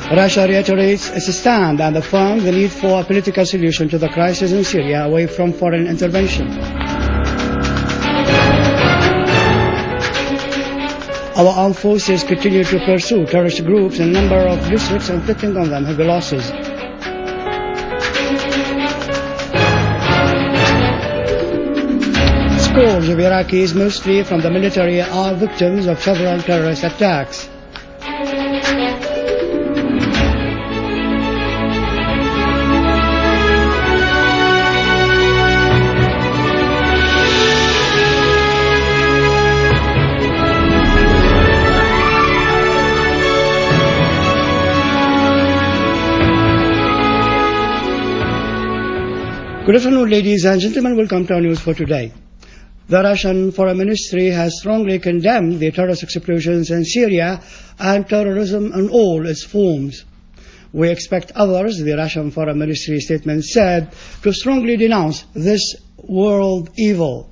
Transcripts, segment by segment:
Russia reiterates its stand and affirms the need for a political solution to the crisis in Syria away from foreign intervention. Our armed forces continue to pursue terrorist groups in a number of districts, inflicting on them heavy losses. Scores of Iraqis, mostly from the military, are victims of several terrorist attacks. Good afternoon, ladies and gentlemen. Welcome to our news for today. The Russian Foreign Ministry has strongly condemned the terrorist explosions in Syria and terrorism in all its forms. We expect others, the Russian Foreign Ministry statement said, to strongly denounce this world evil.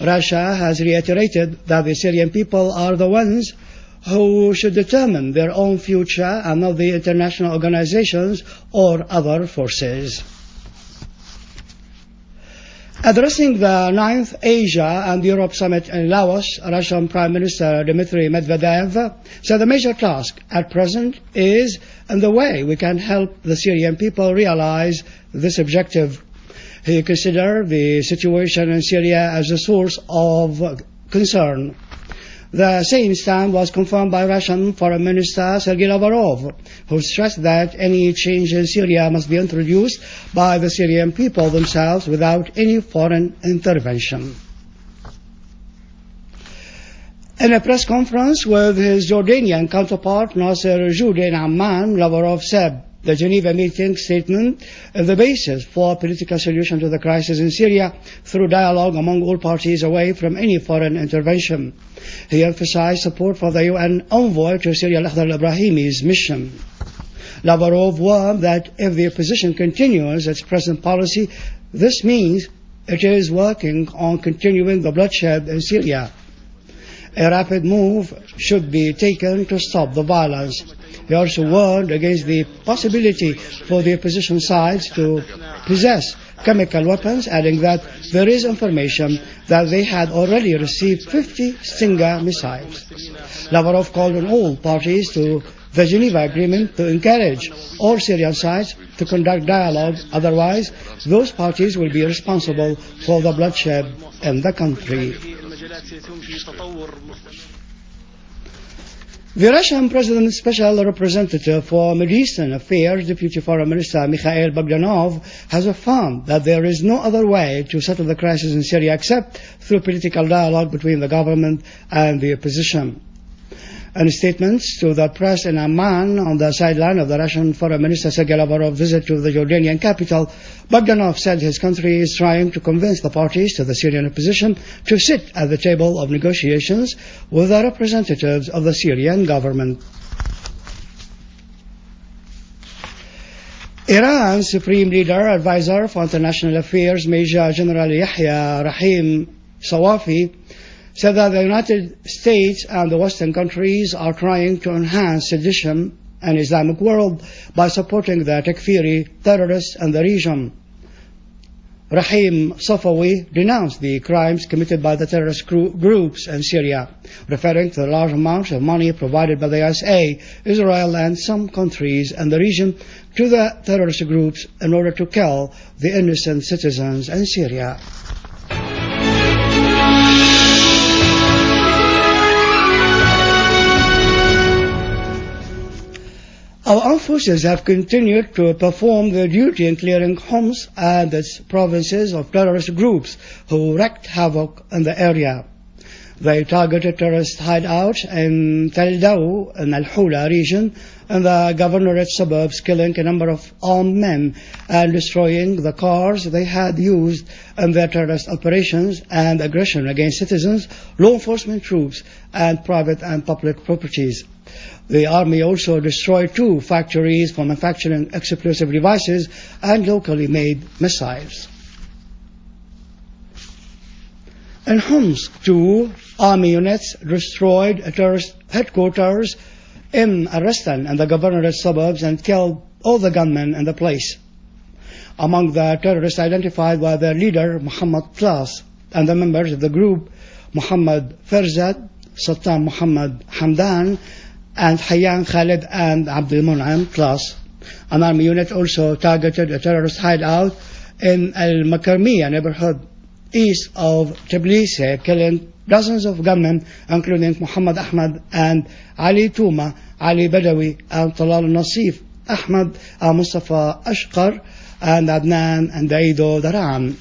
Russia has reiterated that the Syrian people are the ones who should determine their own future and not the international organizations or other forces. Addressing the 9th Asia and Europe Summit in Laos, Russian Prime Minister Dmitry Medvedev said the major task at present is in the way we can help the Syrian people realize this objective. He considered the situation in Syria as a source of concern. The same stand was confirmed by Russian Foreign Minister Sergei Lavrov, who stressed that any change in Syria must be introduced by the Syrian people themselves without any foreign intervention. In a press conference with his Jordanian counterpart Nasser Jude in Amman, Lavrov said the Geneva meeting statement is the basis for a political solution to the crisis in Syria through dialogue among all parties away from any foreign intervention. He emphasized support for the UN envoy to Syria Al-Akhdar al-Ibrahimi's mission. Lavrov warned that if the opposition continues its present policy, this means it is working on continuing the bloodshed in Syria. A rapid move should be taken to stop the violence. He also warned against the possibility for the opposition sides to possess chemical weapons, adding that there is information that they had already received 50 Stinger missiles. Lavrov called on all parties to the Geneva Agreement to encourage all Syrian sides to conduct dialogue, otherwise those parties will be responsible for the bloodshed in the country. The Russian President's Special Representative for Middle Eastern Affairs, Deputy Foreign Minister Mikhail Bogdanov, has affirmed that there is no other way to settle the crisis in Syria except through political dialogue between the government and the opposition. In statements to the press in Amman on the sideline of the Russian Foreign Minister Sergei Lavrov's visit to the Jordanian capital, Bogdanov said his country is trying to convince the parties to the Syrian opposition to sit at the table of negotiations with the representatives of the Syrian government. Iran's Supreme Leader, Advisor for International Affairs, Major General Yahya Rahim Sawafi, said that the United States and the Western countries are trying to enhance sedition in the Islamic world by supporting the Takfiri terrorists in the region. Rahim Safawi denounced the crimes committed by the terrorist groups in Syria, referring to the large amounts of money provided by the USA, Israel and some countries in the region to the terrorist groups in order to kill the innocent citizens in Syria. Our armed forces have continued to perform their duty in clearing Homs and its provinces of terrorist groups who wreaked havoc in the area. They targeted terrorist hideouts in Tel Dau in Al-Hula region and the governorate suburbs, killing a number of armed men and destroying the cars they had used in their terrorist operations and aggression against citizens, law enforcement troops, and private and public properties. The army also destroyed 2 factories for manufacturing explosive devices and locally made missiles. In Homs, 2 army units destroyed a terrorist headquarters in Arestan and the governorate suburbs and killed all the gunmen in the place. Among the terrorists identified were their leader, Muhammad Tlas, and the members of the group, Muhammad Farzad, Sultan Muhammad Hamdan, and Hayyan Khalid and Abdul Mun'im Tlas. An army unit also targeted a terrorist hideout in Al-Makarmiya neighborhood east of Tbilisi, killing dozens of gunmen, including Muhammad Ahmad and Ali Touma, Ali Badawi, and Talal Nasif, Ahmad Mustafa Ashqar, and Adnan and Aido Daran.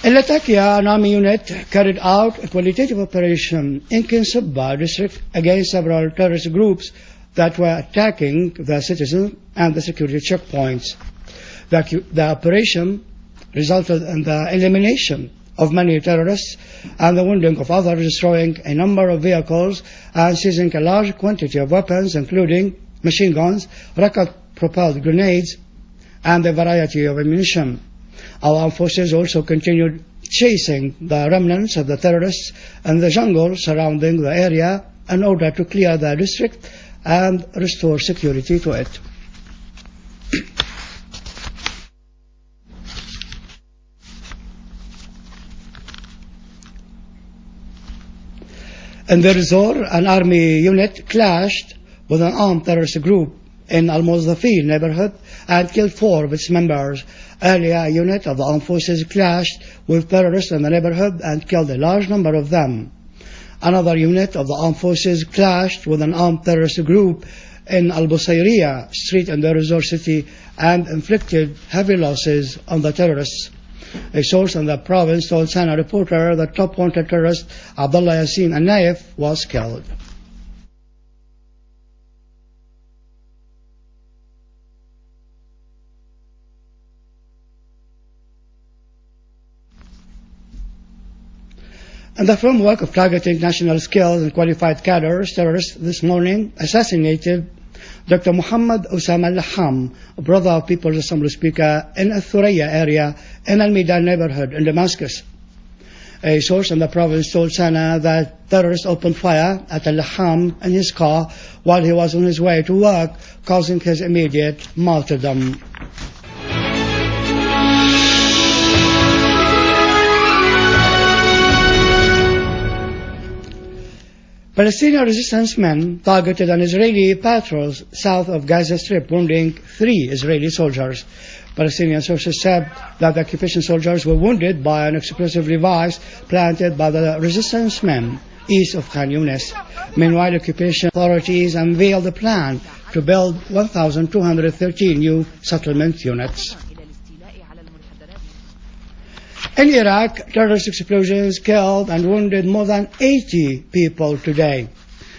In Latakia, an army unit carried out a qualitative operation in Kinsabba district against several terrorist groups that were attacking the citizens and the security checkpoints. The operation resulted in the elimination of many terrorists and the wounding of others, destroying a number of vehicles and seizing a large quantity of weapons, including machine guns, rocket-propelled grenades, and a variety of ammunition. Our armed forces also continued chasing the remnants of the terrorists in the jungle surrounding the area in order to clear the district and restore security to it. In Deir ez-Zor, an army unit clashed with an armed terrorist group in Al-Muzdafin neighborhood and killed 4 of its members. Earlier, a unit of the armed forces clashed with terrorists in the neighborhood and killed a large number of them. Another unit of the armed forces clashed with an armed terrorist group in Al-Busayriya street in Deir ez-Zor city and inflicted heavy losses on the terrorists. A source in the province told Sana reporter that top wanted terrorist Abdullah Yassin Al-Naif was killed. In the framework of targeting national skills and qualified cadres, terrorists this morning assassinated Dr. Muhammad Osama Al-Laham, a brother of People's Assembly Speaker in Al-Thuraya area in Al-Midan neighborhood in Damascus. A source in the province told Sana that terrorists opened fire at Al-Laham in his car while he was on his way to work, causing his immediate martyrdom. Palestinian resistance men targeted an Israeli patrol south of Gaza Strip, wounding 3 Israeli soldiers. Palestinian sources said that the occupation soldiers were wounded by an explosive device planted by the resistance men east of Khan Yunis. Meanwhile, occupation authorities unveiled a plan to build 1,213 new settlement units. In Iraq, terrorist explosions killed and wounded more than 80 people today.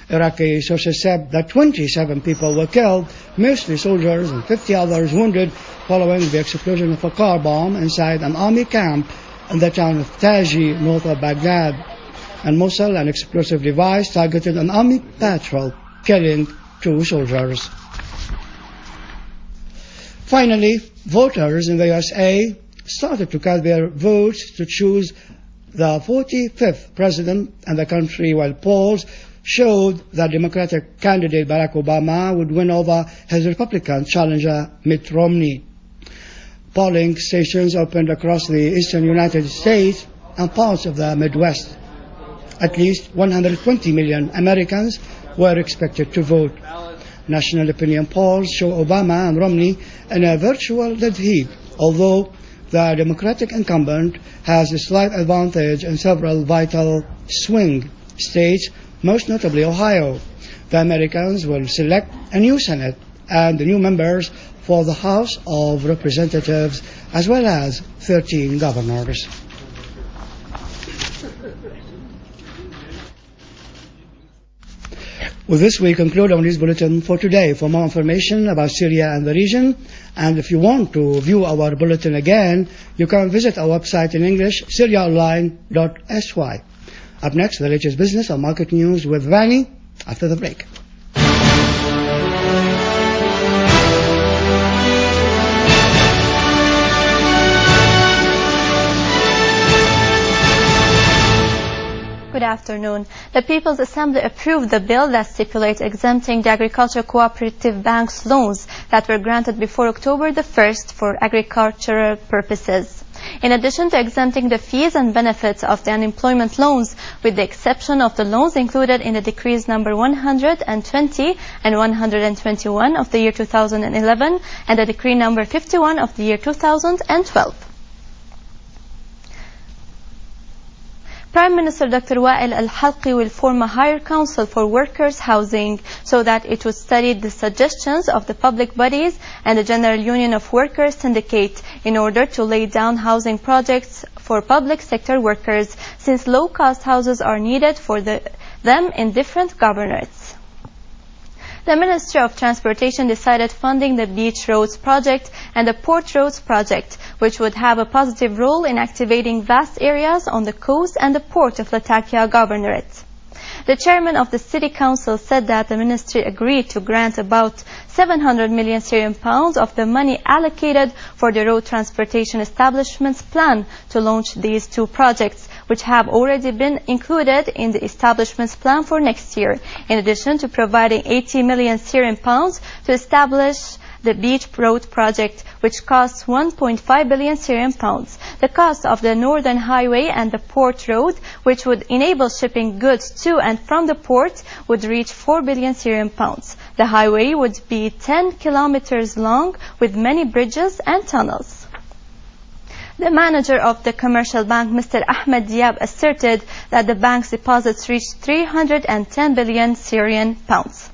Iraqi sources said that 27 people were killed, mostly soldiers, and 50 others wounded following the explosion of a car bomb inside an army camp in the town of Taji, north of Baghdad. In Mosul, an explosive device targeted an army patrol, killing 2 soldiers. Finally, voters in the USA started to cast their votes to choose the 45th president in the country, while polls showed that Democratic candidate Barack Obama would win over his Republican challenger Mitt Romney. Polling stations opened across the eastern United States and parts of the Midwest. At least 120 million Americans were expected to vote. National opinion polls show Obama and Romney in a virtual dead heat, although the Democratic incumbent has a slight advantage in several vital swing states, most notably Ohio. The Americans will select a new Senate and new members for the House of Representatives, as well as 13 governors. With this, we conclude our news bulletin for today. For more information about Syria and the region, and if you want to view our bulletin again, you can visit our website in English, syriaonline.sy. Up next, the latest business and market news with Vani after the break. Good Good afternoon. The People's Assembly approved the bill that stipulates exempting the agricultural cooperative banks loans that were granted before October the 1st for agricultural purposes. In addition to exempting the fees and benefits of the unemployment loans, with the exception of the loans included in the decrees number 120 and 121 of the year 2011 and the decree number 51 of the year 2012. Prime Minister Dr. Wael Al-Halqi will form a higher council for workers' housing so that it would study the suggestions of the public bodies and the General Union of Workers Syndicate in order to lay down housing projects for public sector workers, since low-cost houses are needed for them in different governorates. The Ministry of Transportation decided funding the Beach Roads Project and the Port Roads Project, which would have a positive role in activating vast areas on the coast and the port of Latakia Governorate. The chairman of the City Council said that the ministry agreed to grant about 700 million Syrian pounds of the money allocated for the road transportation establishment's plan to launch these two projects, which have already been included in the establishment's plan for next year, in addition to providing 80 million Syrian pounds to establish the Beach Road Project, which costs 1.5 billion Syrian pounds. The cost of the Northern Highway and the Port Road, which would enable shipping goods to and from the port, would reach 4 billion Syrian pounds. The highway would be 10 kilometers long with many bridges and tunnels. The manager of the commercial bank, Mr. Ahmed Diab, asserted that the bank's deposits reached 310 billion Syrian pounds,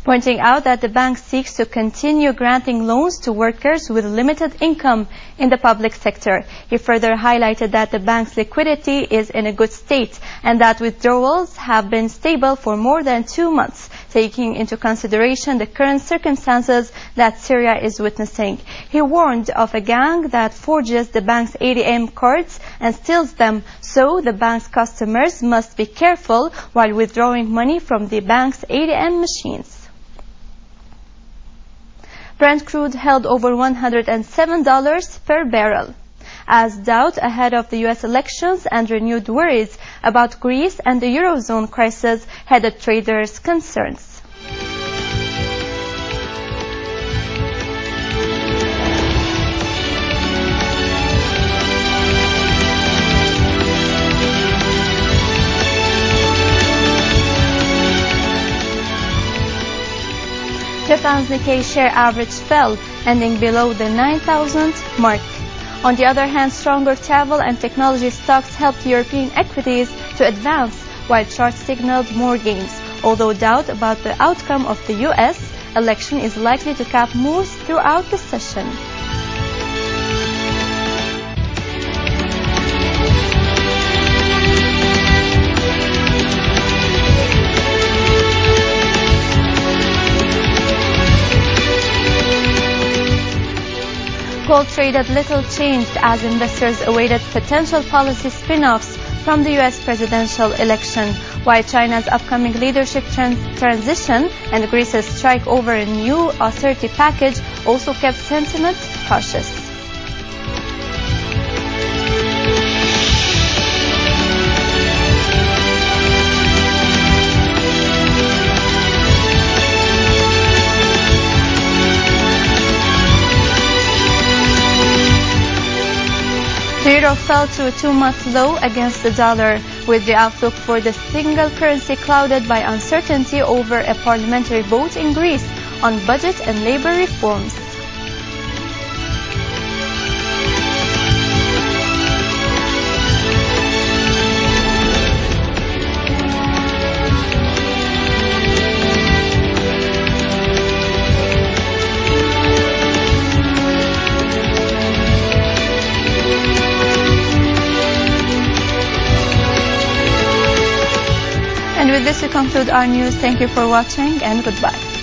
pointing out that the bank seeks to continue granting loans to workers with limited income in the public sector. He further highlighted that the bank's liquidity is in a good state and that withdrawals have been stable for more than 2 months, taking into consideration the current circumstances that Syria is witnessing. He warned of a gang that forges the bank's ATM cards and steals them, so the bank's customers must be careful while withdrawing money from the bank's ATM machines. Brent crude held over $107 per barrel, as doubt ahead of the U.S. elections and renewed worries about Greece and the Eurozone crisis headed traders' concerns. Japan's Nikkei share average fell, ending below the 9,000 mark. On the other hand, stronger travel and technology stocks helped European equities to advance, while charts signaled more gains, although doubt about the outcome of the U.S. election is likely to cap moves throughout the session. Gold traded little changed as investors awaited potential policy spin-offs from the U.S. presidential election, while China's upcoming leadership transition and Greece's strike over a new austerity package also kept sentiment cautious. The euro fell to a 2-month low against the dollar, with the outlook for the single currency clouded by uncertainty over a parliamentary vote in Greece on budget and labor reforms. And with this, we conclude our news. Thank you for watching and goodbye.